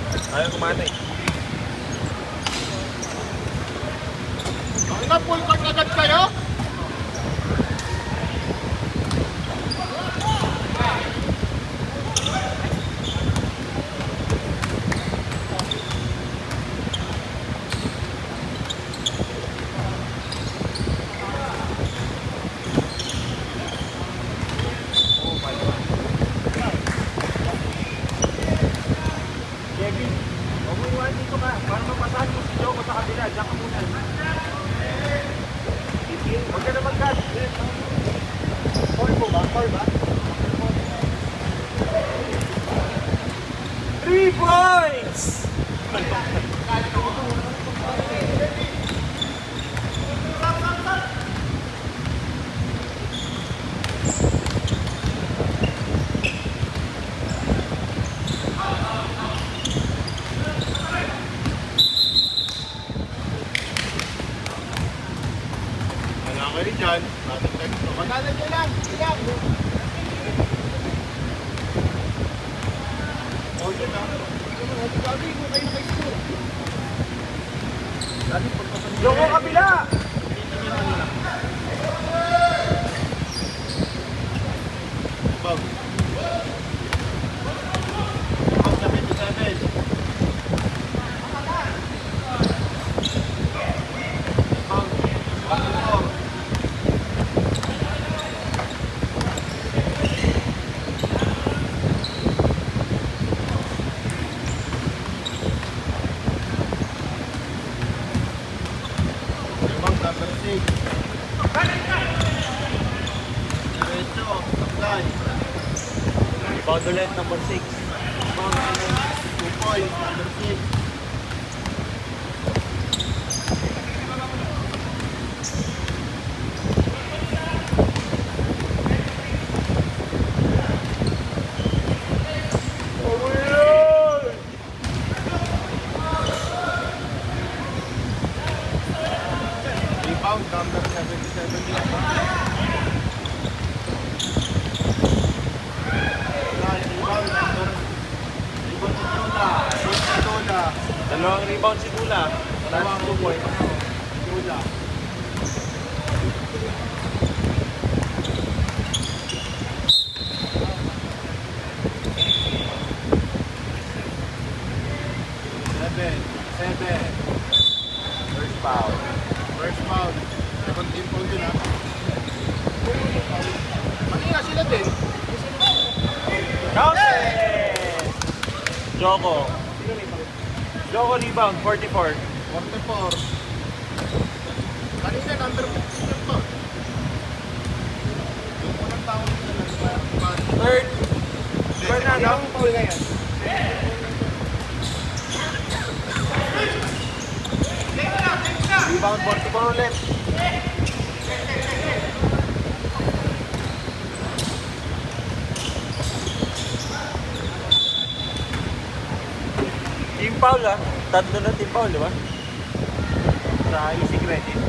Ayaw kumanay. Ang ina, full court agad kayo? Kevin, huwag mo iwan dito ka. Para mapasahan mo si Joko sa kabila. Diyan ka muna. Huwag ka na mag-cut. Call mo ba? Call ba? 3 points! Wala kayo dyan. Magkano nyo lang? Ilang? O yun ah. Sabi mo kayo na kayo. Joko kabila! Bob. Bob sa 57. Number 6. Diretso, supply. Rebound ulit, number 6. 2 points, number 6. Rebound, number 77 nila. Dalawang rebound si Tula. Dalawang 2 points. Tula. Seven. First foul. First foul. Second team foul din ha. Manila sila din. Counted! Joko. Joko rebound, 44. 44. Kanina number 15 yun to. Yung unang tao nila lang. Third. Fernando. Ang foul ngayon. Rebound, 44 ulit. Team foul ah. Tatlo na team foul, di ba? Sa easy credit.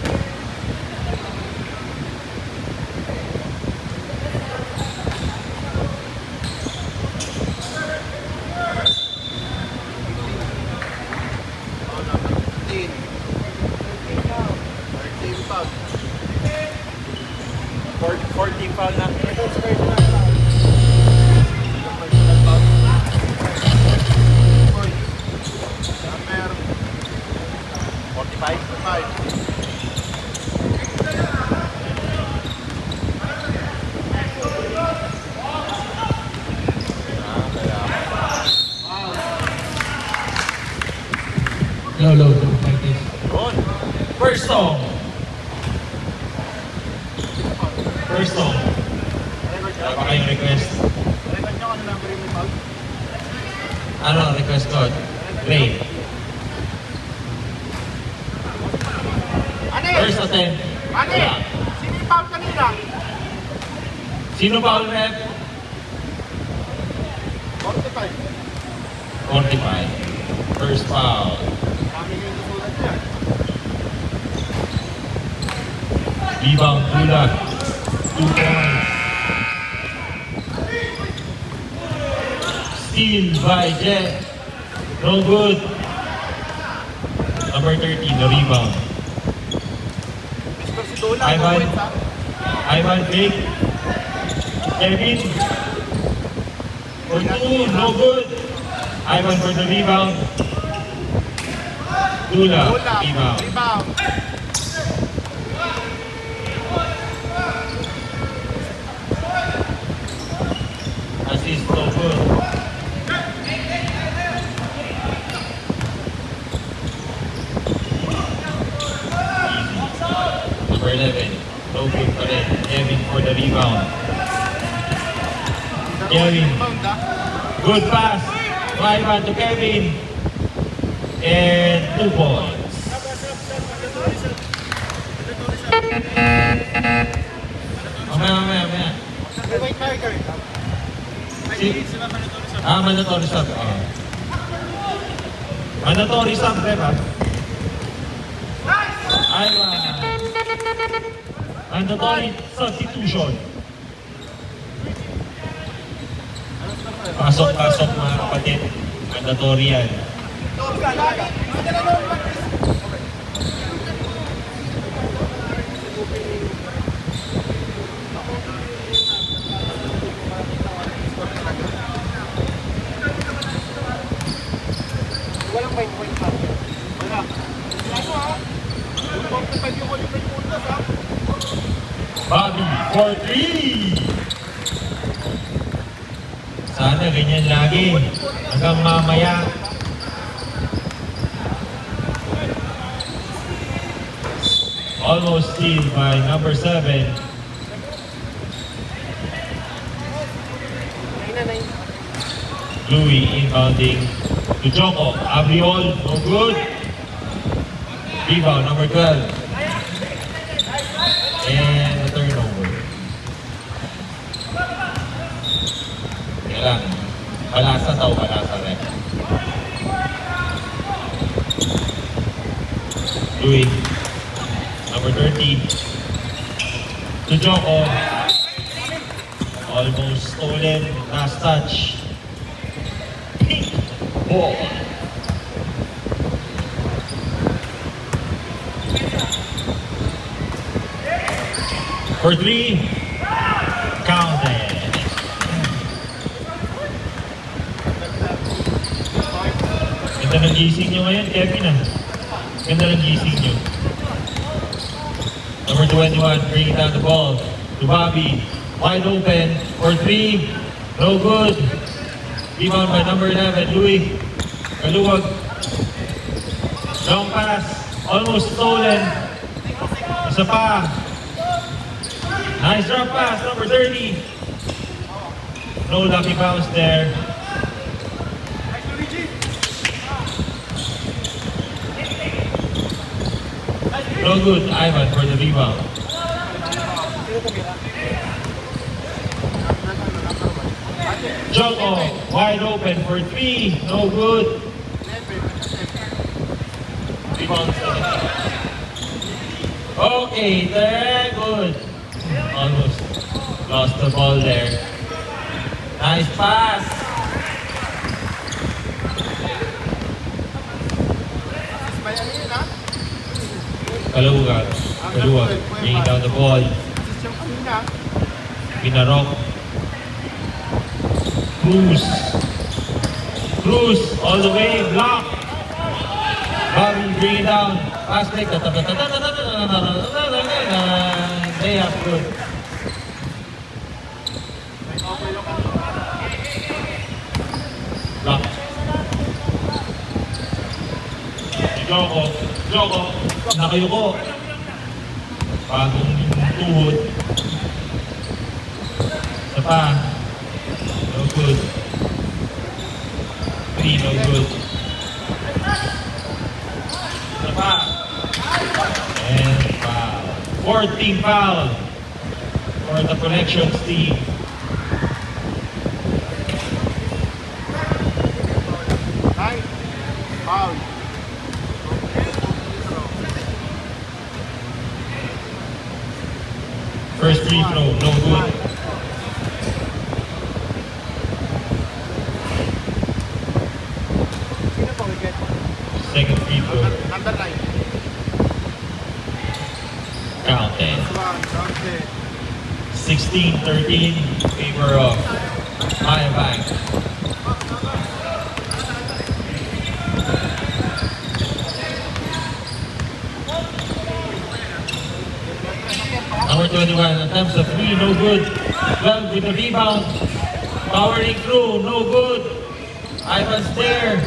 Oh, number 15. 13 foul. 14 foul na. Number 45. 5. Low, like this. Yun. First song. First song. Wala pa kayong request. Record nyo ano number yung foul? Ano ang request ko? Grade. Ano First attempt. Ano Wala. Sino yung foul kanina? Sino foul rep? 45. 45. First foul. Kami yung susulat niya. Rebound, Tula. 2 points. Steal by Jet. No good. Number 13, the rebound. Mr. Sidola, Ivan. points, ha? Ivan fake. Kevin. For 2, no good. Ivan for the rebound. Dula, Bola, rebound. rebound. Assist, no good. Number 11, no good pa rin. Kevin for the rebound. Kevin. Rebound, ha? Good pass. Ivan to Kevin. And 2 points. Mamaya. White marker. Mandatory sub. Mandatory sub, diba? Ivan. Mandatory substitution. Pasok mga kapatid. Mandatory yan. Walang white marker. Wala. Pwede yung qualify puntos, ha? Bobby for 3! Sana ganyan lagi. Hanggang mamaya. Almost steal by number 7. Louis inbounding to Joko. Abriol, no good. Rebound, number 12. And a turnover. Kaya lang, balasa rin. Louis, number 30. To Joko. Almost stolen, last touch. Pink ball. For 3, counted. Ganda ng gising nyo ngayon, Kevin, ah. Ganda ng gising nyo. Number 21, bringing down the ball to Bobby. Wide open for 3, no good. Rebound by number 11, Louis. Kaluwag. Long pass, almost stolen. Isa pa. Nice drop pass, number 30. No lucky bounce there. No good, Ivan for the rebound. Joko, wide open for 3, no good. Rebound. Okay, very good. Almost lost the ball there. Nice pass. Kaluwag, bringing down the ball. Pinarok. Cruz, all the way, block. Bobby, bring it down. Pass break. They are good. Block. Joko, nakayuko. Bagong tuhod. Isa pa. No good. 3, no good. Isa pa. And foul. 14 foul for the Connections team. Nice. Foul. First free throw, no good. free throw. Number 9. Counted. Counted. 16-13 in favor of Maya Bank. Number 21 attempts a three, no good. 12 with the rebound. Powering through, no good. Ivan's there.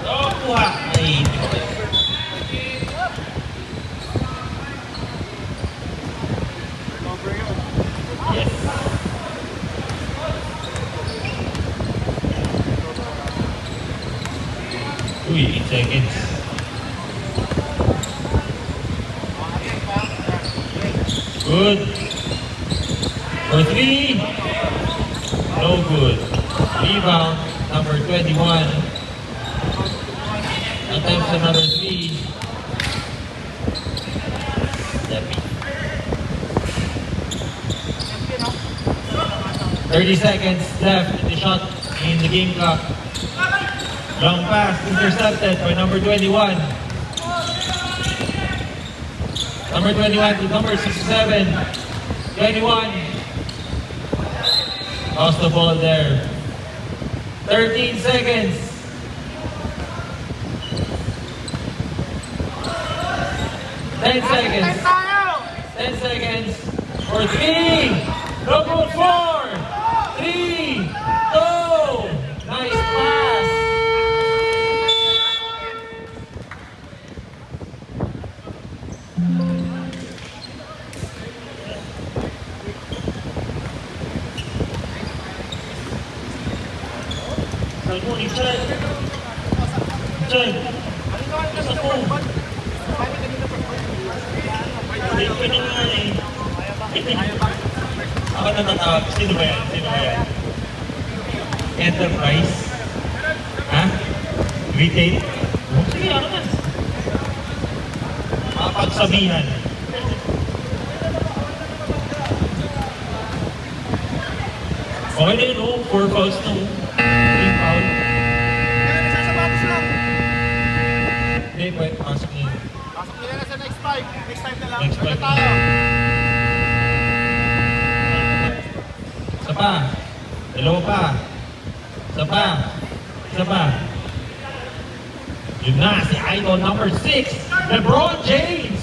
Oh, kuha. Ay, hindi ko kaya. Number yun. Yes. Uy, 8 seconds. Good. For three. No good. Rebound, number 21. Attempts another three. Steppy. 30 seconds left in the shot in the game clock. Long pass intercepted by number 21. Number 21 to number 67. 21. Lost the ball there. 13 seconds. 10 seconds. 10 seconds. For three. No good. 4, 3, 2. Nice pass. Salmoni, Chay. Chay. Nasa po. Hindi ko na nga eh. Ako na tatawag. Sino ba yan? Sino ba yan? Enterprise? Ha? Retail? Oh, sige, ako na. Makapagsabihan. Okay na yun, oh. 4 fouls na, oh. 3 foul. Sasabatos lang. Hindi, pwede pasok na yun. Pasok nila na sa next 5. Next 5 na lang. Next Balik 5. tayo. Isa pa. Dalawa pa. Isa pa. Isa pa. Yun na, si Idol number 6, LeBron James.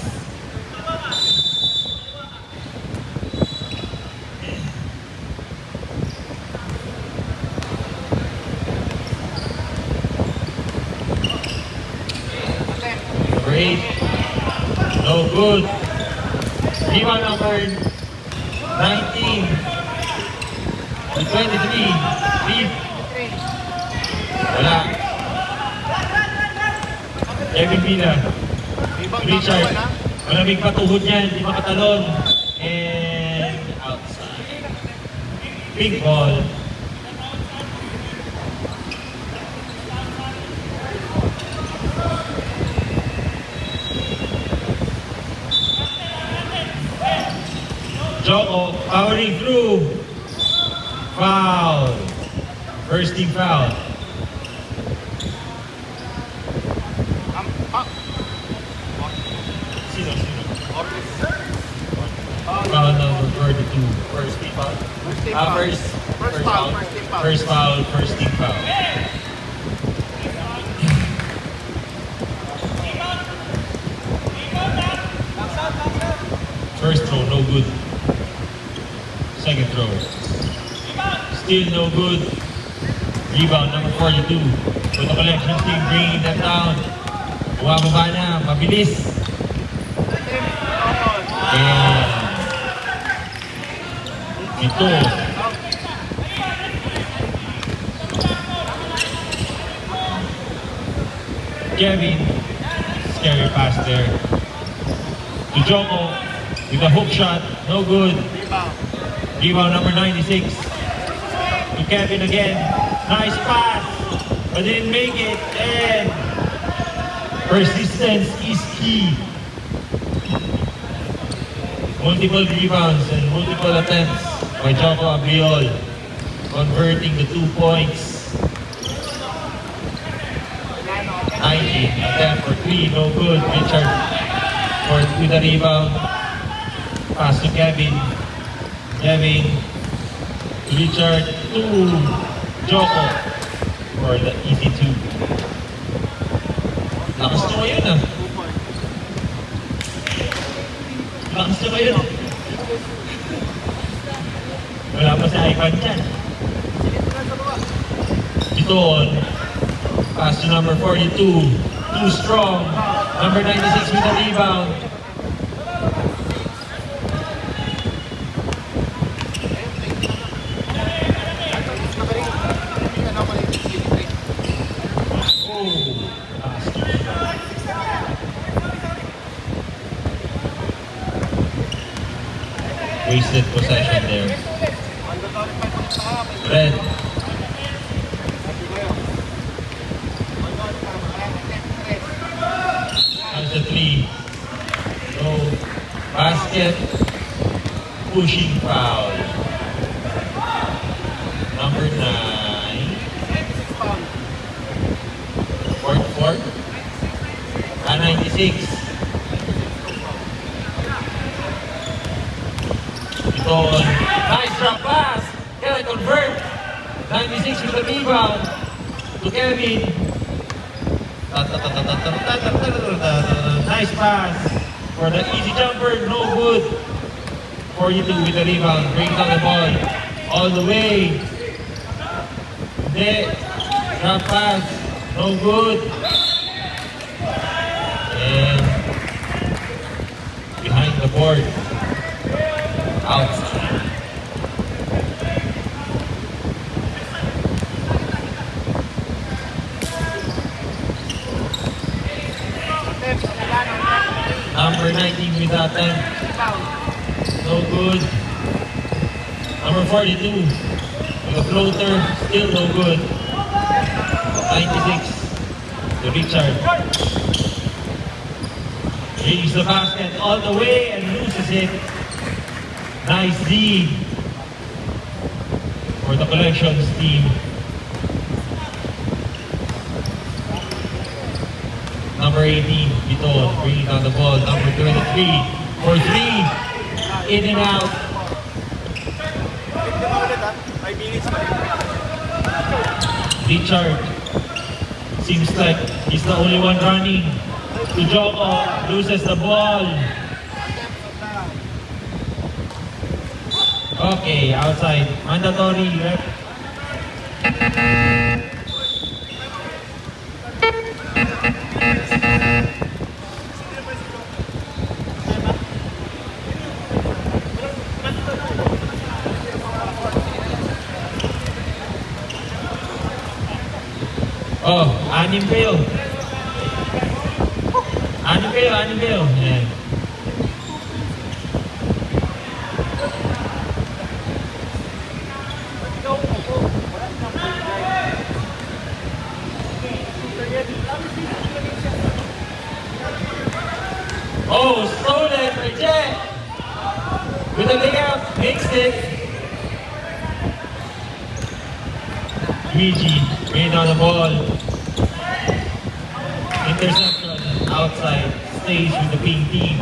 Number 8. No good. Rebound number 19. To 23. Lead. Wala. Kevin Pina. Rebound Richard. number 1 ha. Malamig pa tuhod niya, hindi makatalon. And outside. Big ball. Joko powering through. Foul. First team foul. Sino? Foul number 42. First team foul. First team foul. First foul. First foul. First team foul. First throw, no good. Second throw. Still no good. Rebound number 42. With the collection team bringing them down. Bumababa na, mabilis. And ito. Kevin, scary pass there. To Joko, with a hook shot, no good. Rebound number 96. To Kevin again. Nice pass, but didn't make it. And persistence is key. Multiple rebounds and multiple attempts by Joko Abiol, converting the 2 points. 19. Attempt for 3, no good. Richard with the rebound. Pass to Kevin. Kevin. Richard to Joko for the easy 2. Lakas nyo ngayon ah. Lakas nyo ngayon. Wala pa sa iPad dyan. Ito on. Pass to number 42. Too strong. Number 96 with the rebound. Wasted possession there. Red. That's the 3. So, basket. Pushing foul. Number 9. Fourth. 96. Ito, nice drop pass. Can I convert? 96 with the rebound to Kevin. Nice pass for the easy jumper, no good. 42 with the rebound, brings down the ball all the way. There, drop pass, no good. And behind the board, outside. Number 19 with that time. No good. Number 42 with a floater. Still no good. 96 to Richard. Reaches the basket all the way and loses it. Nice D for the collections team. Number 18, Vitor, bringing down the ball. Number 23, for 3, in and out. 5 minutes pa. Richard, seems like he's the only one running. To Joko, loses the ball. Okay, outside. Mandatory, ref. Oh, anim kayo. Anim kayo. Yan. Oh, stolen by Jet. With a layup, makes it. Luigi, bring down the ball. Interception, outside, stays with the pink team.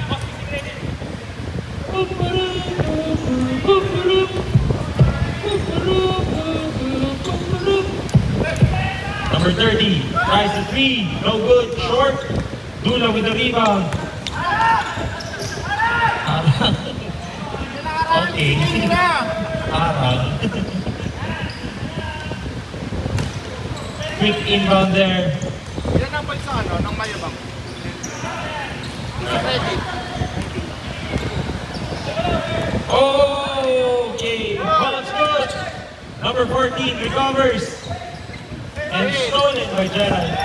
Number 30, tries the 3, no good, short. Dula with the rebound. Okay. Quick inbound there. Yan ang balsa, ano, ng mayabang. Ready. Okay, ball's good. Number 14 recovers. And stolen by Gerald.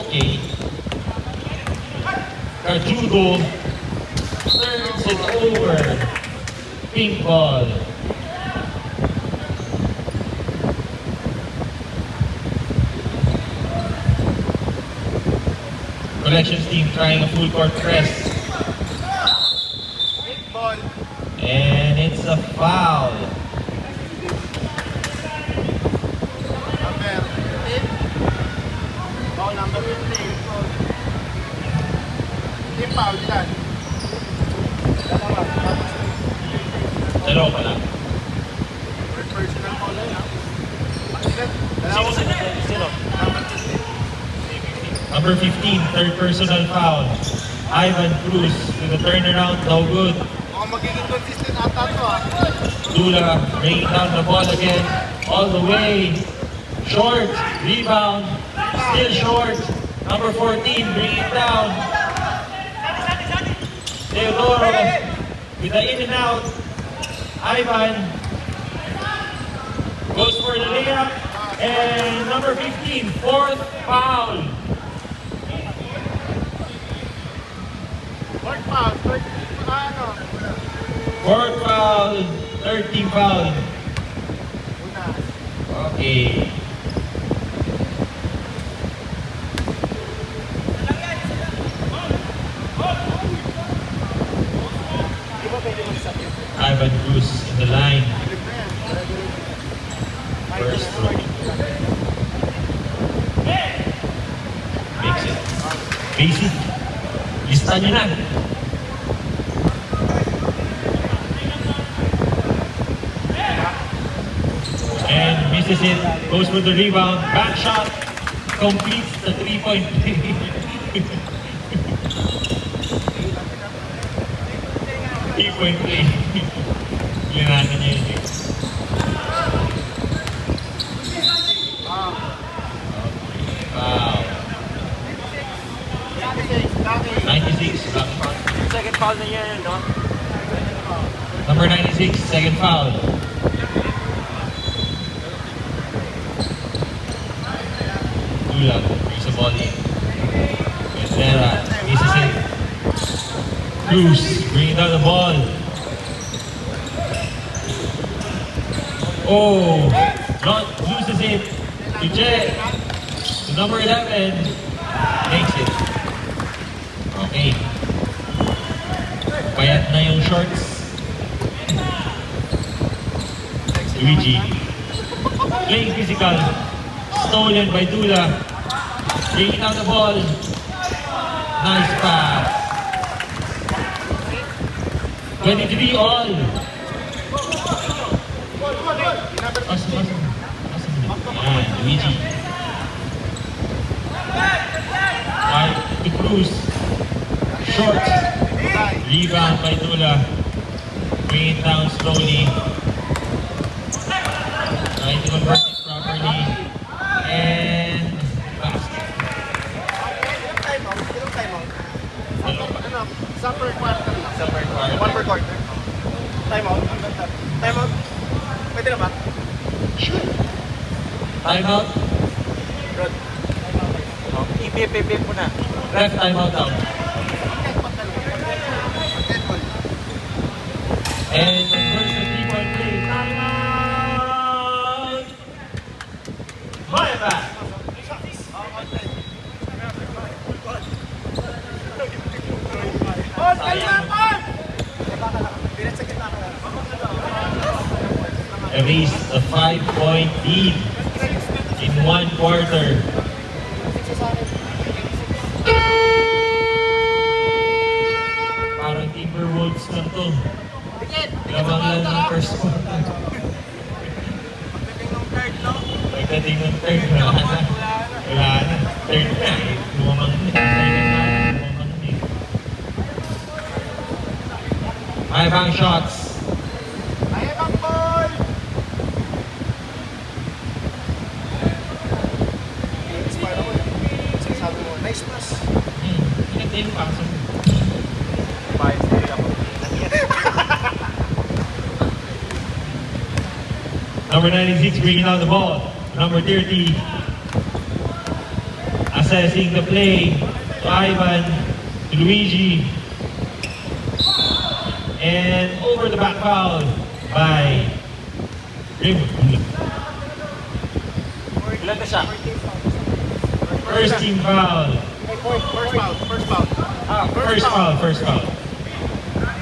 Okay. Carjudo turns it over. Pink ball. Collections team trying a full court press. Big ball. And it's a foul. Number 8. foul dyan. Dalawa pala. First personal foul na yun. Dalawa. Sino? Number 15, third personal foul. Ivan Cruz with a turnaround, no good. Mukhang magiging consistent ata to ah. Dula bringing down the ball again, all the way. Short, rebound, still short. Number 14 bringing it down. Teodoro with the in and out. Ivan goes for the layup. And number 15, fourth foul. Fourth foul. Ano? Fourth foul, third team foul. Una. Okay. Ivan Cruz in the line. First throw. Makes it. Basic. Lista nyo na. And misses it. Goes for the rebound. Back shot. Completes the 3-point play. 3-point play. Linatan niya yun. Wow. 96, back shot. Second foul na yan, no? Number 96, second foul. Dula brings the ball in. Becerra misses it. Cruz bringing down the ball. Oh, John loses it to Jet. To number 11, makes it. Okay. Payat na yung shorts. Luigi. Playing physical. Stolen by Dula. Bringing down the ball. Nice pass. 23 all. Asan. Ayan, Luigi. Right to Cruz. Short. Rebound by Dula. Bring it down slowly. Trying to convert it properly. And basket. Ilang timeout? Dalawa. Ano? Sa per quarter lang. Sa per quarter. One per quarter. Timeout? Timeout? Pwede na ba? Timeout. Rod. Ipipipip mo na. Ref timeout down. And converts the 3-point play. Timeout! My back. Erased a 5-point lead in one quarter. Parang Timberwolves na to. Lamang lang ng first quarter. Pagdating ng third, wala na. Wala na. Third na eh. Lumamang na. Second na. Lumamang na eh. 5 ang shots. Ayabang ball! Inspire ako eh. Sabi mo, nice pass. Ingat din yung paso. Bias din ako. Number 96 bringing down the ball. Number 30 assessing the play to Ivan, to Luigi. And over the back foul by Raymond. Ilan na siya? First team foul. First foul. First foul. First foul.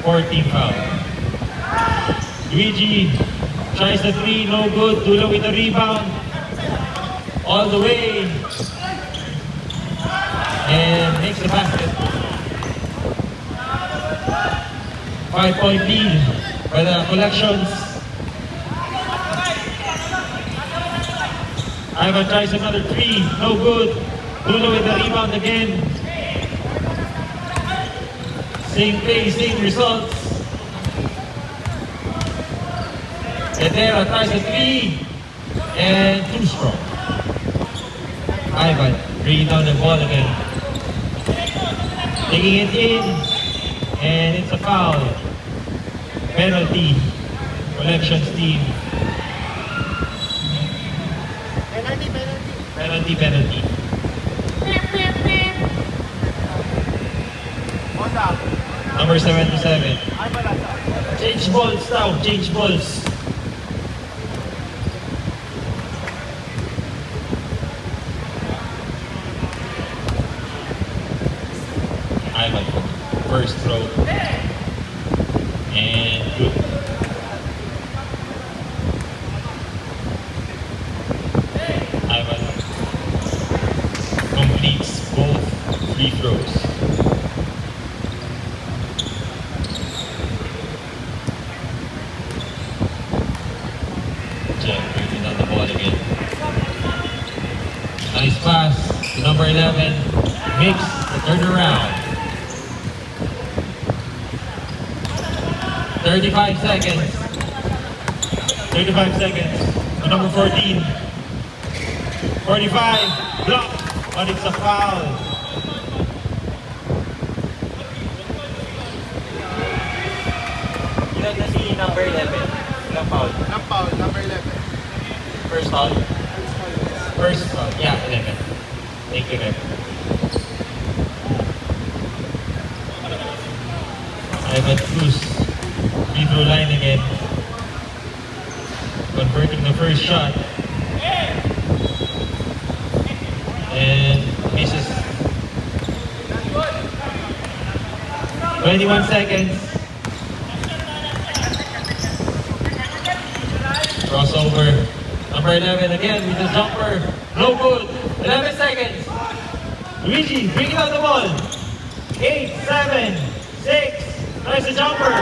4th team foul. Luigi tries the 3, no good. Dula with the rebound. All the way. And makes the basket. 5-point lead by the Collections. Ivan tries another three, no good. Lulu with the rebound again. Same play, same results. Edera tries a three, and too strong. Ivan bringing down the ball again. Taking it in, and it's a foul. Penalty. Collections team. Penalty. Number 77. Change balls now, change balls. Ivan first throw. And good. Ivan completes both free throws. Jeff bringing down the ball again. Nice pass to number 11. Makes the third around. 35 seconds. 35 seconds to number 14. 45, blocked, but it's a foul. Ilan na si number 11? Ilang foul? Number 11. First foul. First foul. Yeah, 11. Thank you, Rep. Ivan Cruz. Free throw line again. Converting the first shot. And misses. 21 seconds. Crossover. Number 11 again with the jumper. No good. 11 seconds. Luigi, bring it on the ball. 8, 7, 6. Nice jumper.